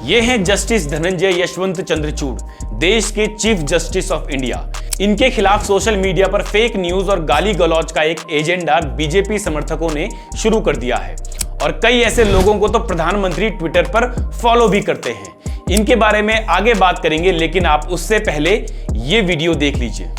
ये हैं जस्टिस धनंजय यशवंत चंद्रचूड़, देश के चीफ जस्टिस ऑफ इंडिया। इनके खिलाफ सोशल मीडिया पर फेक न्यूज और गाली गलौज का एक एजेंडा बीजेपी समर्थकों ने शुरू कर दिया है और कई ऐसे लोगों को तो प्रधानमंत्री ट्विटर पर फॉलो भी करते हैं। इनके बारे में आगे बात करेंगे, लेकिन आप उससे पहले ये वीडियो देख लीजिए।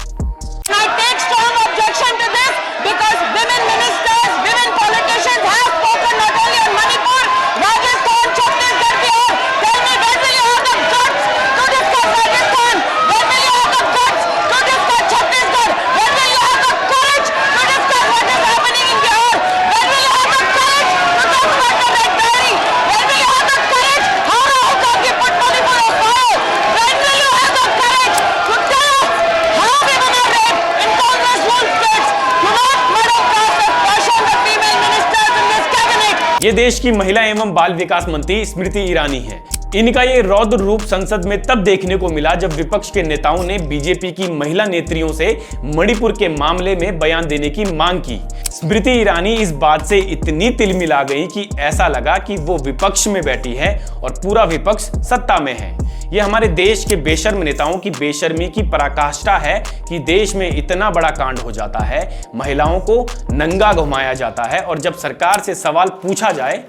ये देश की महिला एवं बाल विकास मंत्री स्मृति ईरानी है। इनका ये रौद्र रूप संसद में तब देखने को मिला जब विपक्ष के नेताओं ने बीजेपी की महिला नेत्रियों से मणिपुर के मामले में बयान देने की मांग की। स्मृति ईरानी इस बात से इतनी तिलमिला गई कि ऐसा लगा कि वो विपक्ष में बैठी है और पूरा विपक्ष सत्ता में है। ये हमारे देश के बेशर्म नेताओं की बेशर्मी की पराकाष्ठा है कि देश में इतना बड़ा कांड हो जाता है, महिलाओं को नंगा घुमाया जाता है और जब सरकार से सवाल पूछा जाए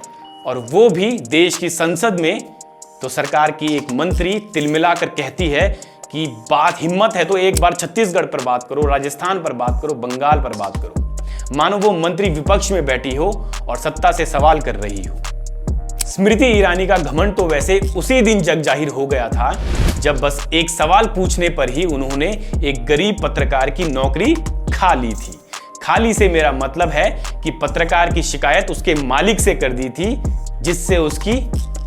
और वो भी देश की संसद में, तो सरकार की एक मंत्री तिलमिला कर कहती है कि बात हिम्मत है तो एक बार छत्तीसगढ़ पर बात करो, राजस्थान पर बात करो, बंगाल पर बात करो। मानो वो मंत्री विपक्ष में बैठी हो और सत्ता से सवाल कर रही हो। स्मृति ईरानी का घमंड तो वैसे उसी दिन जग जाहिर हो गया था जब बस एक सवाल पूछने पर ही उन्होंने एक गरीब पत्रकार की नौकरी खा ली थी। खाली से मेरा मतलब है कि पत्रकार की शिकायत उसके मालिक से कर दी थी, जिससे उसकी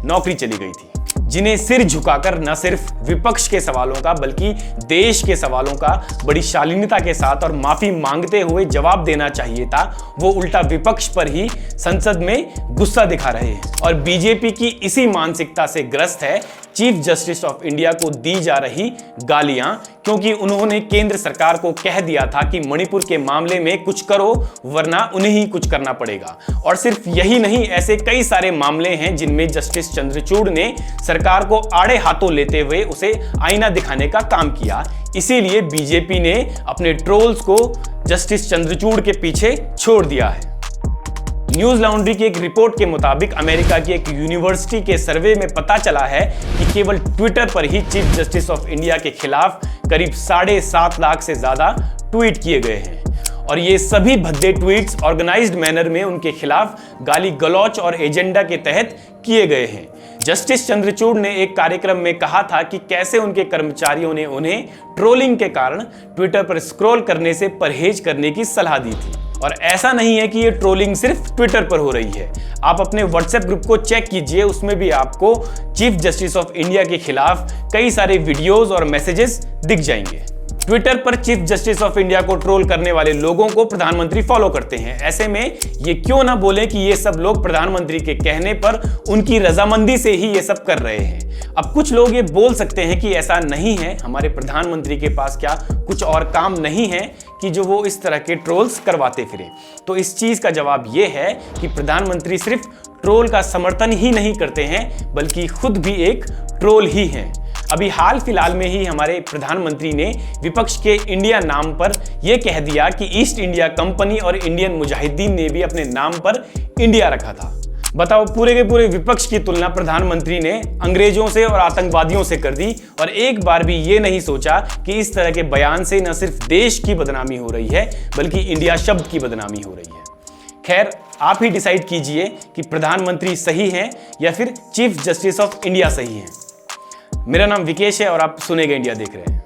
नौकरी चली गई थी। जिन्हें सिर झुकाकर न सिर्फ विपक्ष के सवालों का बल्कि देश के सवालों का बड़ी शालीनता के साथ और माफी मांगते हुए जवाब देना चाहिए था, वो उल्टा विपक्ष पर ही संसद में गुस्सा दिखा रहे हैं। और बीजेपी की इसी मानसिकता से ग्रस्त है चीफ जस्टिस ऑफ इंडिया को दी जा रही गालियां, क्योंकि उन्होंने केंद्र सरकार को कह दिया था कि मणिपुर के मामले में कुछ करो वरना उन्हें ही कुछ करना पड़ेगा। और सिर्फ यही नहीं, ऐसे कई सारे मामले हैं जिनमें जस्टिस चंद्रचूड़ ने सरकार को आड़े हाथों लेते हुए उसे आईना दिखाने का काम किया। इसीलिए बीजेपी ने अपने ट्रोल्स को जस्टिस चंद्रचूड़ के पीछे छोड़ दिया है। न्यूज लॉन्ड्री की एक रिपोर्ट के मुताबिक अमेरिका की एक यूनिवर्सिटी के सर्वे में पता चला है कि केवल ट्विटर पर ही चीफ जस्टिस ऑफ इंडिया के खिलाफ करीब 7.5 लाख से ज्यादा ट्वीट किए गए हैं और ये सभी भद्दे ट्वीट्स ऑर्गेनाइज्ड मैनर में उनके खिलाफ गाली गलौच और एजेंडा के तहत किए गए हैं। जस्टिस चंद्रचूड़ ने एक कार्यक्रम में कहा था कि कैसे उनके कर्मचारियों ने उन्हें ट्रोलिंग के कारण ट्विटर पर स्क्रॉल करने से परहेज करने की सलाह दी थी। और ऐसा नहीं है कि ये ट्रोलिंग सिर्फ ट्विटर पर हो रही है। आप अपने व्हाट्सएप ग्रुप को चेक कीजिए, उसमें भी आपको चीफ जस्टिस ऑफ इंडिया के खिलाफ कई सारे वीडियोस और मैसेजेस दिख जाएंगे। ट्विटर पर चीफ जस्टिस ऑफ इंडिया को ट्रोल करने वाले लोगों को प्रधानमंत्री फॉलो करते हैं। ऐसे में ये क्यों ना बोले कि ये सब लोग प्रधानमंत्री के कहने पर उनकी रजामंदी से ही ये सब कर रहे हैं। अब कुछ लोग ये बोल सकते हैं कि ऐसा नहीं है, हमारे प्रधानमंत्री के पास क्या कुछ और काम नहीं है कि जो वो इस तरह के ट्रोल्स करवाते फिरे। तो इस चीज का जवाब ये है कि प्रधानमंत्री सिर्फ ट्रोल का समर्थन ही नहीं करते हैं बल्कि खुद भी एक ट्रोल ही हैं। अभी हाल फिलहाल में ही हमारे प्रधानमंत्री ने विपक्ष के इंडिया नाम पर यह कह दिया कि ईस्ट इंडिया कंपनी और इंडियन मुजाहिदीन ने भी अपने नाम पर इंडिया रखा था। बताओ, पूरे के पूरे विपक्ष की तुलना प्रधानमंत्री ने अंग्रेजों से और आतंकवादियों से कर दी और एक बार भी ये नहीं सोचा कि इस तरह के बयान से न सिर्फ देश की बदनामी हो रही है बल्कि इंडिया शब्द की बदनामी हो रही है। खैर, आप ही डिसाइड कीजिए कि प्रधानमंत्री सही हैं या फिर चीफ जस्टिस ऑफ इंडिया सही हैं। मेरा नाम विकेश है और आप सुनेगा इंडिया देख रहे हैं।